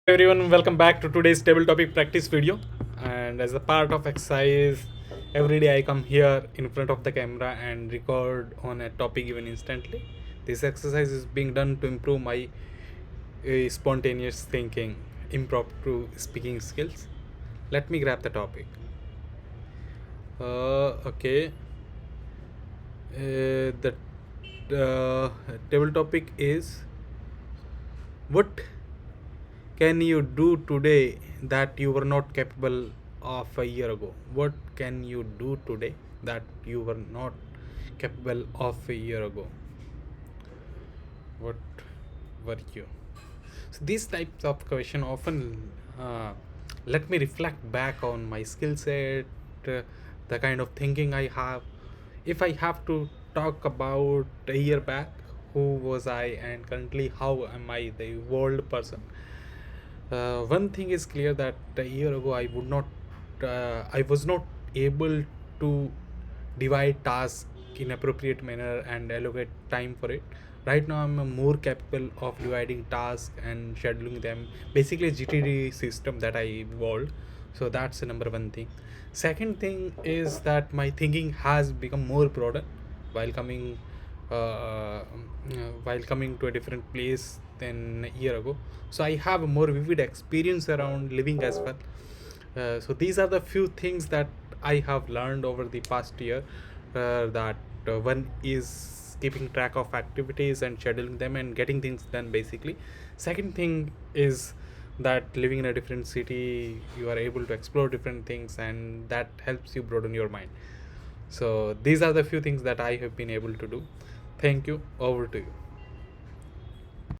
Everyone, welcome back to today's table topic practice video. And as a part of exercise, every day I come here in front of the camera and record on a topic given instantly. This exercise is being done to improve my spontaneous thinking, impromptu speaking skills. Let me grab the topic. Okay. The table topic is, what can you do today that you were not capable of a year ago? What can you do today that you were not capable of a year ago? What were you? So these types of question often let me reflect back on my skill set, the kind of thinking I have. If I have to talk about a year back, who was I, and currently how am I the evolved person? One thing is clear, that a year ago I was not able to divide tasks in appropriate manner and allocate time for it. Right now I'm more capable of dividing tasks and scheduling them, basically GTD system that I evolved. So that's the number one thing. Second thing is that my thinking has become more broader while coming uh, uh, while coming to a different place than a year ago. So I have a more vivid experience around living as well. So these are the few things that I have learned over the past year. That one is keeping track of activities and scheduling them and getting things done, basically. Second thing is that living in a different city, you are able to explore different things, and that helps you broaden your mind. So these are the few things that I have been able to do. Thank you. Over to you.